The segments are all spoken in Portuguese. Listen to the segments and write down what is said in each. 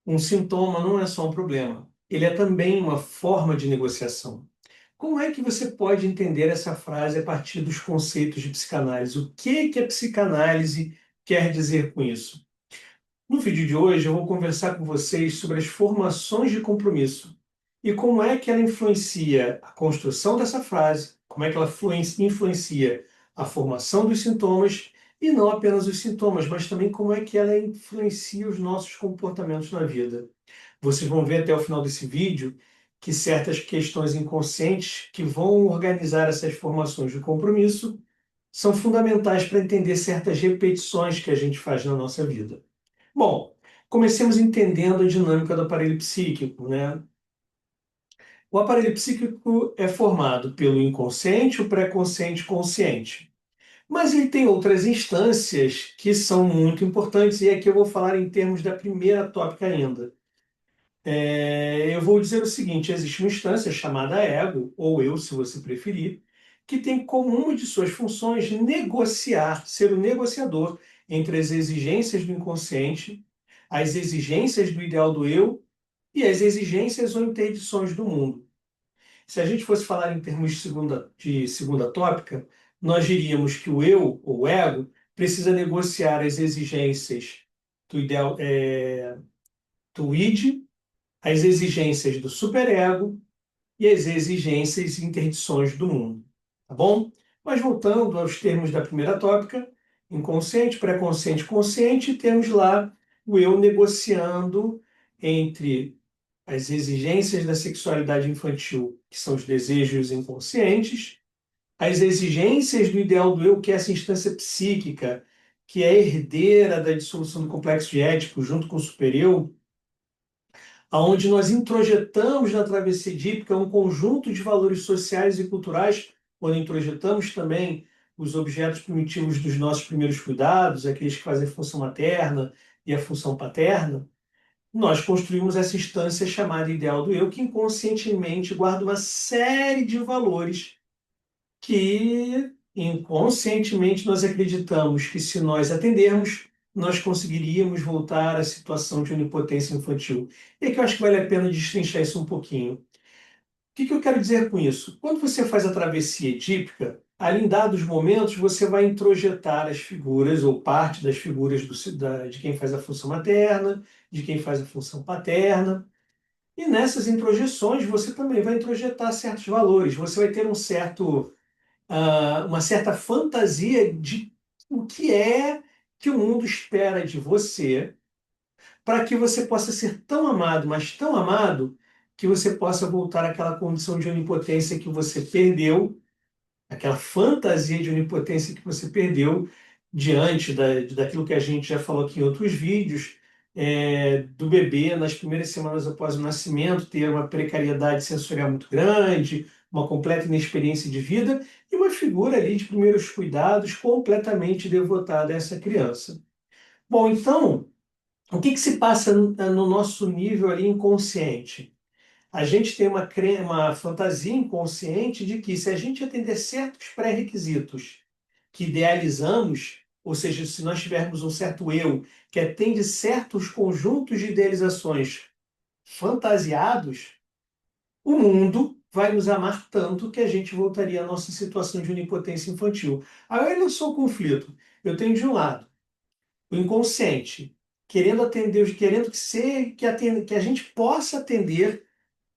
Um sintoma não é só um problema, ele é também uma forma de negociação. Como é que você pode entender essa frase a partir dos conceitos de psicanálise? O que a psicanálise quer dizer com isso? No vídeo de hoje, eu vou conversar com vocês sobre as formações de compromisso e como é que ela influencia a construção dessa frase, como é que ela influencia a formação dos sintomas e não apenas os sintomas, mas também como é que ela influencia os nossos comportamentos na vida. Vocês vão ver até o final desse vídeo que certas questões inconscientes que vão organizar essas formações de compromisso são fundamentais para entender certas repetições que a gente faz na nossa vida. Bom, comecemos entendendo a dinâmica do aparelho psíquico, né? O aparelho psíquico é formado pelo inconsciente, o pré-consciente e o consciente. Mas ele tem outras instâncias que são muito importantes, e aqui eu vou falar em termos da primeira tópica ainda. Eu vou dizer o seguinte: existe uma instância chamada ego, ou eu, se você preferir, que tem como uma de suas funções negociar, ser o negociador entre as exigências do inconsciente, as exigências do ideal do eu e as exigências ou interdições do mundo. Se a gente fosse falar em termos de segunda tópica, nós diríamos que o eu, ou o ego, precisa negociar as exigências do ideal, do id, as exigências do superego e as exigências e interdições do mundo, tá bom? Mas voltando aos termos da primeira tópica, inconsciente, pré-consciente, consciente, temos lá o eu negociando entre as exigências da sexualidade infantil, que são os desejos inconscientes, as exigências do ideal do eu, que é essa instância psíquica, que é herdeira da dissolução do complexo de Édipo junto com o supereu, aonde nós introjetamos na travessia edípica um conjunto de valores sociais e culturais, quando introjetamos também os objetos primitivos dos nossos primeiros cuidados, aqueles que fazem a função materna e a função paterna, nós construímos essa instância chamada ideal do eu, que inconscientemente guarda uma série de valores que inconscientemente nós acreditamos que, se nós atendermos, nós conseguiríamos voltar à situação de onipotência infantil. E aqui eu acho que vale a pena destrinchar isso um pouquinho. O que eu quero dizer com isso? Quando você faz a travessia edípica, ali em dados momentos você vai introjetar as figuras ou parte das figuras de quem faz a função materna, de quem faz a função paterna. E nessas introjeções você também vai introjetar certos valores. Você vai ter uma certa fantasia de o que é que o mundo espera de você, para que você possa ser tão amado, mas tão amado, que você possa voltar àquela condição de onipotência que você perdeu, aquela fantasia de onipotência que você perdeu diante daquilo que a gente já falou aqui em outros vídeos, do bebê nas primeiras semanas após o nascimento ter uma precariedade sensorial muito grande, uma completa inexperiência de vida e uma figura ali de primeiros cuidados completamente devotada a essa criança. Bom, então, o que se passa no nosso nível ali inconsciente? A gente tem uma fantasia inconsciente de que, se a gente atender certos pré-requisitos que idealizamos, ou seja, se nós tivermos um certo eu que atende certos conjuntos de idealizações fantasiados, o mundo vai nos amar tanto que a gente voltaria à nossa situação de onipotência infantil. Aí olha só o conflito. Eu tenho de um lado o inconsciente querendo atender, querendo que a gente possa atender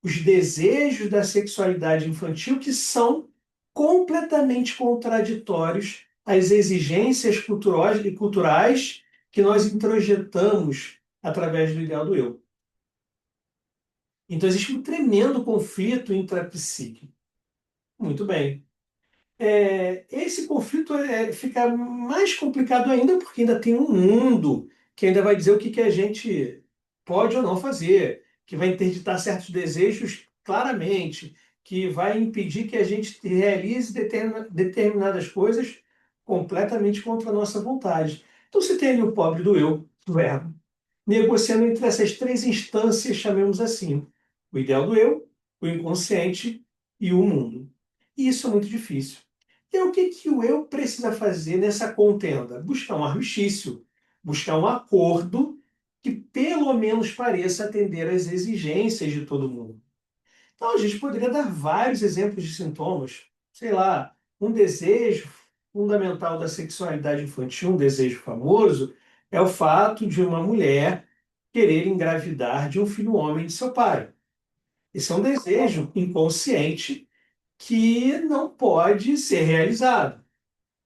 os desejos da sexualidade infantil, que são completamente contraditórios às exigências culturais que nós introjetamos através do ideal do eu. Então, existe um tremendo conflito intrapsíquico. Muito bem. Esse conflito fica mais complicado ainda, porque ainda tem um mundo que ainda vai dizer o que a gente pode ou não fazer, que vai interditar certos desejos claramente, que vai impedir que a gente realize determinadas coisas completamente contra a nossa vontade. Então, você tem ali o pobre do eu, do ego, negociando entre essas três instâncias, chamemos assim: o ideal do eu, o inconsciente e o mundo. E isso é muito difícil. E o que o eu precisa fazer nessa contenda? Buscar um armistício, buscar um acordo que pelo menos pareça atender às exigências de todo mundo. Então, a gente poderia dar vários exemplos de sintomas. Sei lá, um desejo fundamental da sexualidade infantil, um desejo famoso, é o fato de uma mulher querer engravidar de um filho homem de seu pai. Esse é um desejo inconsciente que não pode ser realizado.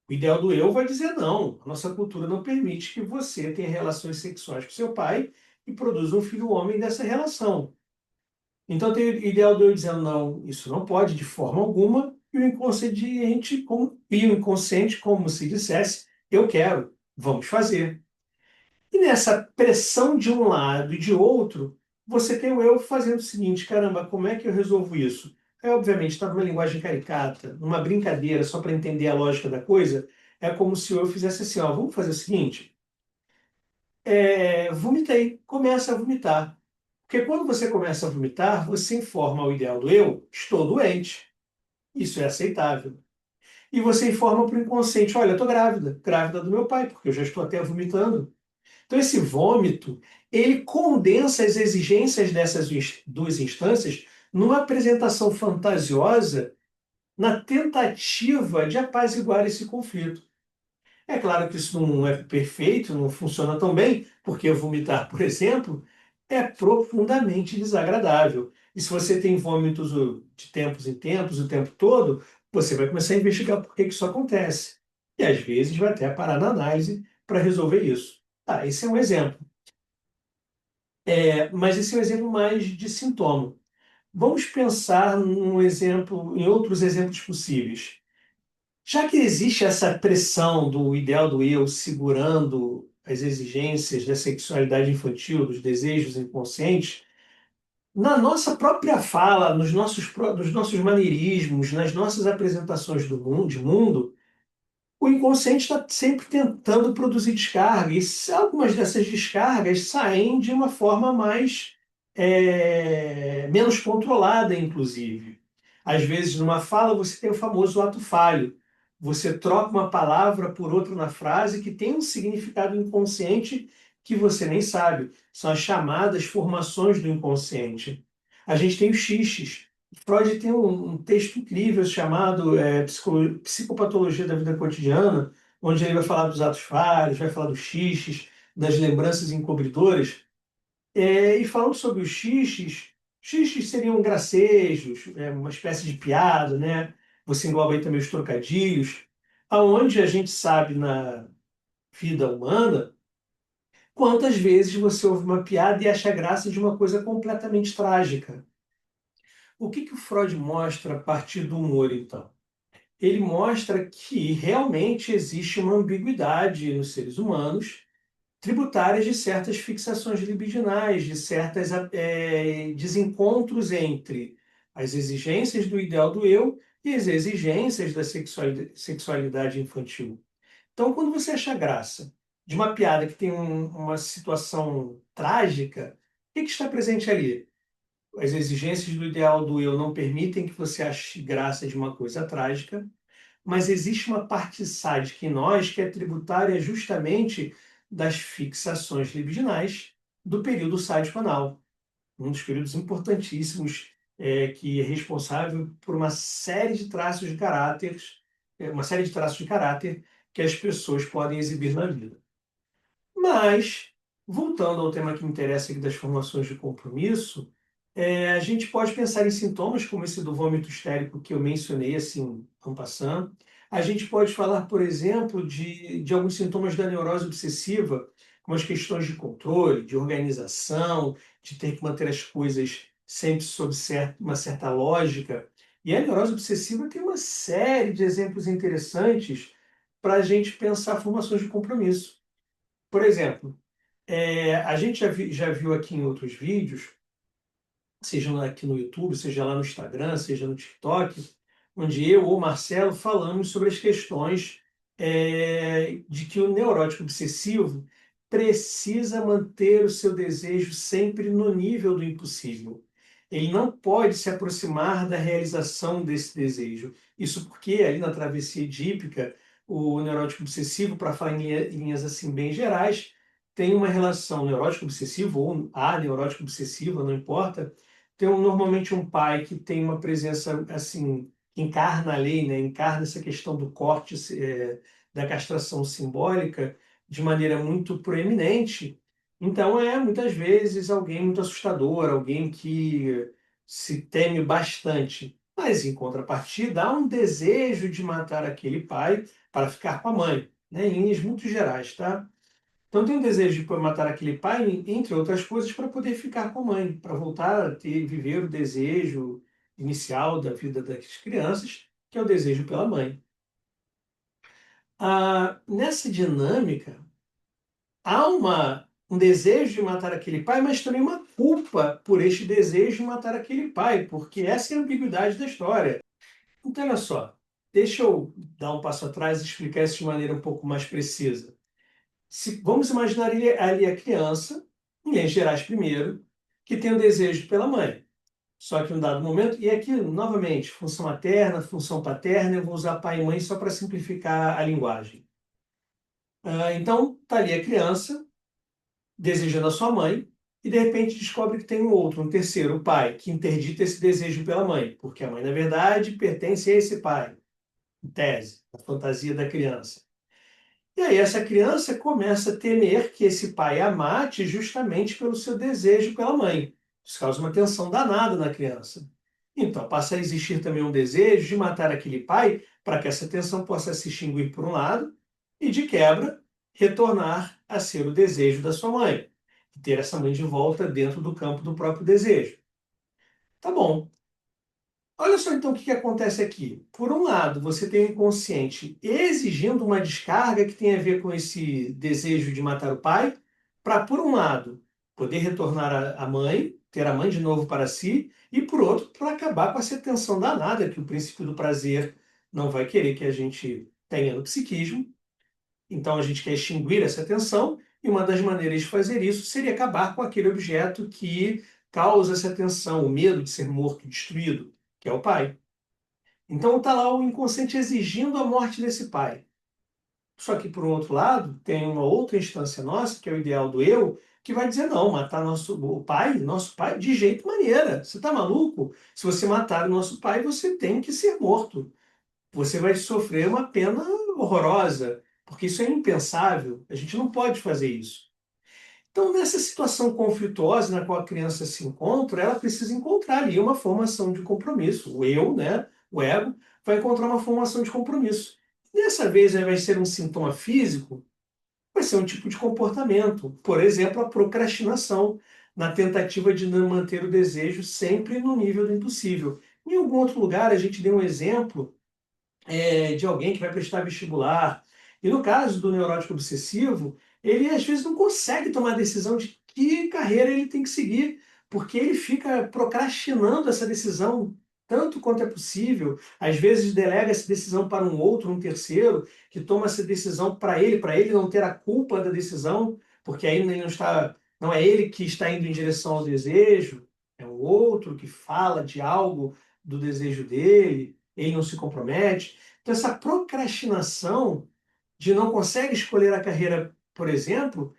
O ideal do eu vai dizer não. A nossa cultura não permite que você tenha relações sexuais com seu pai e produza um filho homem dessa relação. Então tem o ideal do eu dizendo não, isso não pode de forma alguma, e o inconsciente, como se dissesse, eu quero, vamos fazer. E nessa pressão de um lado e de outro, você tem o eu fazendo o seguinte: caramba, como é que eu resolvo isso? É, obviamente, está numa linguagem caricata, numa brincadeira, só para entender a lógica da coisa, é como se o eu fizesse assim: ó, vamos fazer o seguinte, vomitei, começa a vomitar. Porque quando você começa a vomitar, você informa ao ideal do eu, estou doente. Isso é aceitável. E você informa para o inconsciente, olha, eu estou grávida, grávida do meu pai, porque eu já estou até vomitando. Então, esse vômito, ele condensa as exigências dessas duas instâncias numa apresentação fantasiosa na tentativa de apaziguar esse conflito. É claro que isso não é perfeito, não funciona tão bem, porque vomitar, por exemplo, é profundamente desagradável. E se você tem vômitos de tempos em tempos, o tempo todo, você vai começar a investigar por que que isso acontece. E às vezes vai até parar na análise para resolver isso. Tá, esse é um exemplo. Mas esse é um exemplo mais de sintoma. Vamos pensar num exemplo, em outros exemplos possíveis. Já que existe essa pressão do ideal do eu segurando as exigências da sexualidade infantil, dos desejos inconscientes, na nossa própria fala, nos nossos maneirismos, nas nossas apresentações de mundo, o inconsciente está sempre tentando produzir descarga, e algumas dessas descargas saem de uma forma menos controlada, inclusive. Às vezes, numa fala, você tem o famoso ato falho. Você troca uma palavra por outra na frase que tem um significado inconsciente que você nem sabe. São as chamadas formações do inconsciente. A gente tem os xixes. Freud tem um texto incrível chamado Psicopatologia da Vida Cotidiana, onde ele vai falar dos atos falhos, vai falar dos xixes, das lembranças encobridoras. E falando sobre os xixes seriam gracejos, uma espécie de piada, né? Você engloba aí também os trocadilhos, aonde a gente sabe na vida humana quantas vezes você ouve uma piada e acha graça de uma coisa completamente trágica. O que que o Freud mostra a partir do humor, então? Ele mostra que realmente existe uma ambiguidade nos seres humanos, tributárias de certas fixações libidinais, de certos desencontros entre as exigências do ideal do eu e as exigências da sexualidade infantil. Então, quando você acha graça de uma piada que tem uma situação trágica, o que que está presente ali? As exigências do ideal do eu não permitem que você ache graça de uma coisa trágica, mas existe uma parte sádica em nós que é tributária justamente das fixações libidinais do período sádico anal, um dos períodos importantíssimos que é responsável por uma série de traços de caráter, que as pessoas podem exibir na vida. Mas, voltando ao tema que me interessa aqui das formações de compromisso, a gente pode pensar em sintomas como esse do vômito histérico que eu mencionei, assim, en passant. A gente pode falar, por exemplo, de alguns sintomas da neurose obsessiva, como as questões de controle, de organização, de ter que manter as coisas sempre sob uma certa lógica. E a neurose obsessiva tem uma série de exemplos interessantes para a gente pensar formações de compromisso. Por exemplo, a gente já viu aqui em outros vídeos, seja aqui no YouTube, seja lá no Instagram, seja no TikTok, onde eu ou Marcelo falamos sobre as questões de que o neurótico obsessivo precisa manter o seu desejo sempre no nível do impossível. Ele não pode se aproximar da realização desse desejo. Isso porque ali na travessia edípica, o neurótico obsessivo, para falar em linhas assim bem gerais, tem uma relação neurótico obsessiva ou aneurótico obsessiva, não importa, tem normalmente um pai que tem uma presença assim, que encarna a lei, né? Encarna essa questão do corte, da castração simbólica de maneira muito proeminente. Então é muitas vezes alguém muito assustador, alguém que se teme bastante. Mas, em contrapartida, há um desejo de matar aquele pai para ficar com a mãe, né? Em linhas muito gerais, tá? Então tem um desejo de matar aquele pai, entre outras coisas, para poder ficar com a mãe, para voltar a ter, viver o desejo inicial da vida das crianças, que é o desejo pela mãe. Nessa dinâmica, há um desejo de matar aquele pai, mas também uma culpa por este desejo de matar aquele pai, porque essa é a ambiguidade da história. Então, olha só, deixa eu dar um passo atrás e explicar isso de maneira um pouco mais precisa. Vamos imaginar ali a criança, em linhas gerais primeiro, que tem o desejo pela mãe. Só que em um dado momento, e aqui, novamente, função materna, função paterna, eu vou usar pai e mãe só para simplificar a linguagem. Então, está ali a criança, desejando a sua mãe, e de repente descobre que tem um outro, um terceiro, o pai, que interdita esse desejo pela mãe, porque a mãe, na verdade, pertence a esse pai, em tese, a fantasia da criança. E aí essa criança começa a temer que esse pai a mate justamente pelo seu desejo pela mãe. Isso causa uma tensão danada na criança. Então passa a existir também um desejo de matar aquele pai para que essa tensão possa se extinguir por um lado e, de quebra, retornar a ser o desejo da sua mãe. E ter essa mãe de volta dentro do campo do próprio desejo. Tá bom. Olha só então o que acontece aqui. Por um lado, você tem o inconsciente exigindo uma descarga que tem a ver com esse desejo de matar o pai, para, por um lado, poder retornar à mãe, ter a mãe de novo para si, e por outro, para acabar com essa tensão danada que o princípio do prazer não vai querer que a gente tenha no psiquismo. Então a gente quer extinguir essa tensão, e uma das maneiras de fazer isso seria acabar com aquele objeto que causa essa tensão, o medo de ser morto, destruído, que é o pai. Então está lá o inconsciente exigindo a morte desse pai. Só que, por um outro lado, tem uma outra instância nossa, que é o ideal do eu, que vai dizer, não, matar nosso pai, de jeito maneira. Você está maluco? Se você matar o nosso pai, você tem que ser morto. Você vai sofrer uma pena horrorosa, porque isso é impensável. A gente não pode fazer isso. Então, nessa situação conflituosa na qual a criança se encontra, ela precisa encontrar ali uma formação de compromisso. O eu, né, o ego, vai encontrar uma formação de compromisso. Dessa vez, ao invés de ser um sintoma físico, vai ser um tipo de comportamento. Por exemplo, a procrastinação, na tentativa de manter o desejo sempre no nível do impossível. Em algum outro lugar, a gente deu um exemplo de alguém que vai prestar vestibular. E no caso do neurótico obsessivo, ele às vezes não consegue tomar a decisão de que carreira ele tem que seguir, porque ele fica procrastinando essa decisão tanto quanto é possível. Às vezes delega essa decisão para um outro, um terceiro, que toma essa decisão para ele não ter a culpa da decisão, porque aí ele não está, não é ele que está indo em direção ao desejo, é o outro que fala de algo do desejo dele, ele não se compromete. Então, essa procrastinação de não consegue escolher a carreira, por exemplo,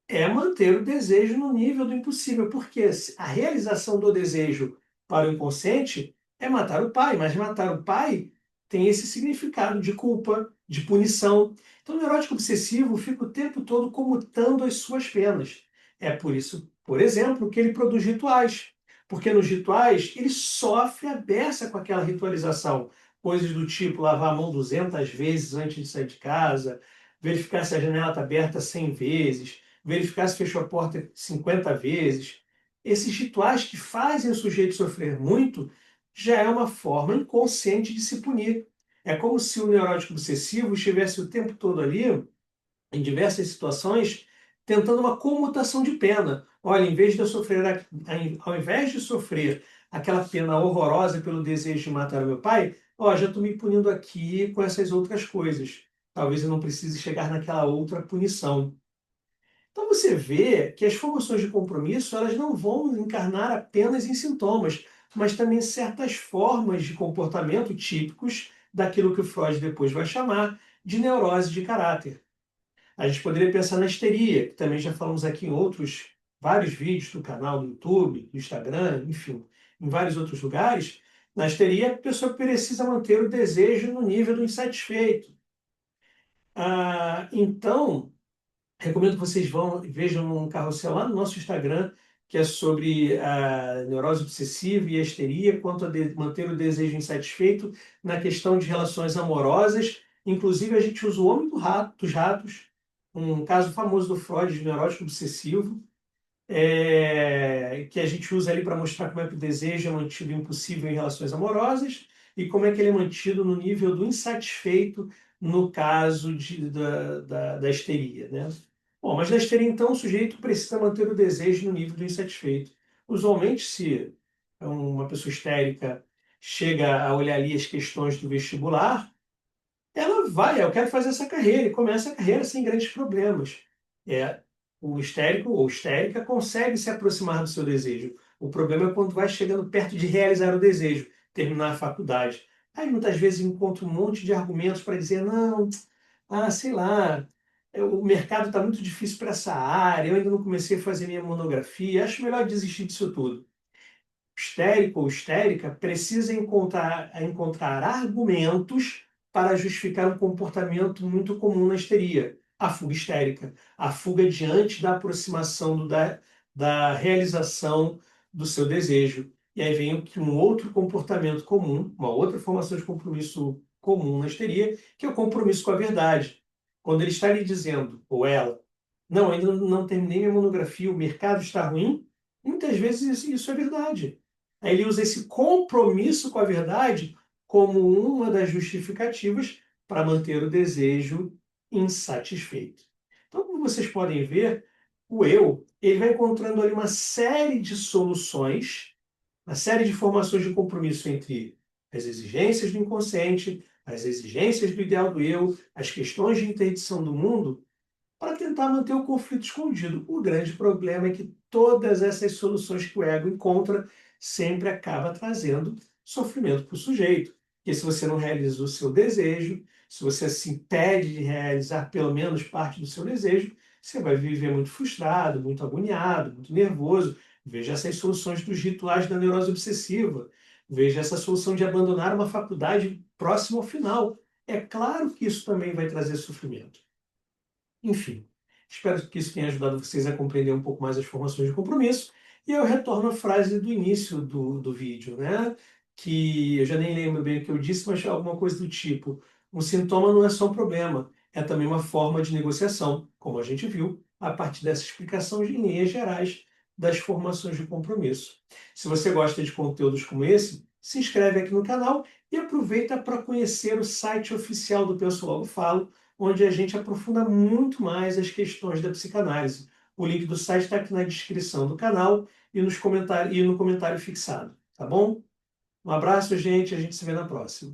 é manter o desejo no nível do impossível, porque a realização do desejo para o inconsciente é matar o pai, mas matar o pai tem esse significado de culpa, de punição. Então, o neurótico obsessivo fica o tempo todo comutando as suas penas. É por isso, por exemplo, que ele produz rituais, porque nos rituais ele sofre a beça com aquela ritualização. Coisas do tipo lavar a mão 200 vezes antes de sair de casa, verificar se a janela está aberta 100 vezes, verificar se fechou a porta 50 vezes. Esses rituais que fazem o sujeito sofrer muito já é uma forma inconsciente de se punir. É como se o neurótico obsessivo estivesse o tempo todo ali, em diversas situações, tentando uma comutação de pena. Olha, em vez de eu sofrer, ao invés de sofrer aquela pena horrorosa pelo desejo de matar o meu pai, ó, já estou me punindo aqui com essas outras coisas. Talvez eu não precise chegar naquela outra punição. Então você vê que as formações de compromisso elas não vão encarnar apenas em sintomas, mas também em certas formas de comportamento típicos daquilo que o Freud depois vai chamar de neurose de caráter. A gente poderia pensar na histeria, que também já falamos aqui em outros, vários vídeos do canal do YouTube, do Instagram, enfim, em vários outros lugares. Na histeria, a pessoa precisa manter o desejo no nível do insatisfeito. Então, recomendo que vocês vejam um carrossel lá no nosso Instagram, que é sobre a neurose obsessiva e a histeria, quanto a manter o desejo insatisfeito na questão de relações amorosas. Inclusive, a gente usa o homem dos ratos, um caso famoso do Freud, de neurótico obsessivo, que a gente usa ali para mostrar como é que o desejo é mantido impossível em relações amorosas e como é que ele é mantido no nível do insatisfeito no caso da histeria, né? Bom, mas na histeria, então, o sujeito precisa manter o desejo no nível do insatisfeito. Usualmente, se uma pessoa histérica chega a olhar ali as questões do vestibular, ela vai, eu quero fazer essa carreira, e começa a carreira sem grandes problemas. É, o histérico ou histérica consegue se aproximar do seu desejo. O problema é quando vai chegando perto de realizar o desejo, terminar a faculdade. Aí muitas vezes encontra um monte de argumentos para dizer, não, sei lá, o mercado está muito difícil para essa área, eu ainda não comecei a fazer minha monografia, acho melhor desistir disso tudo. Histérico ou histérica precisa encontrar argumentos para justificar um comportamento muito comum na histeria, a fuga histérica, a fuga diante da aproximação da realização do seu desejo. E aí vem um outro comportamento comum, uma outra formação de compromisso comum na histeria, que é o compromisso com a verdade. Quando ele está lhe dizendo, ou ela, não, ainda não terminei minha monografia, o mercado está ruim, muitas vezes isso é verdade. Aí ele usa esse compromisso com a verdade como uma das justificativas para manter o desejo insatisfeito. Então, como vocês podem ver, o eu ele vai encontrando ali uma série de soluções, uma série de formações de compromisso entre as exigências do inconsciente, as exigências do ideal do eu, as questões de interdição do mundo, para tentar manter o conflito escondido. O grande problema é que todas essas soluções que o ego encontra sempre acaba trazendo sofrimento para o sujeito. Porque se você não realiza o seu desejo, se você se impede de realizar pelo menos parte do seu desejo, você vai viver muito frustrado, muito agoniado, muito nervoso. Veja essas soluções dos rituais da neurose obsessiva. Veja essa solução de abandonar uma faculdade próxima ao final. É claro que isso também vai trazer sofrimento. Enfim, espero que isso tenha ajudado vocês a compreender um pouco mais as formações de compromisso. E eu retorno à frase do início do vídeo, né? Que eu já nem lembro bem o que eu disse, mas alguma coisa do tipo: um sintoma não é só um problema, é também uma forma de negociação, como a gente viu a partir dessa explicação de linhas gerais das formações de compromisso. Se você gosta de conteúdos como esse, se inscreve aqui no canal e aproveita para conhecer o site oficial do Penso Logo Falo, onde a gente aprofunda muito mais as questões da psicanálise. O link do site está aqui na descrição do canal e no comentário fixado, tá bom? Um abraço, gente, a gente se vê na próxima.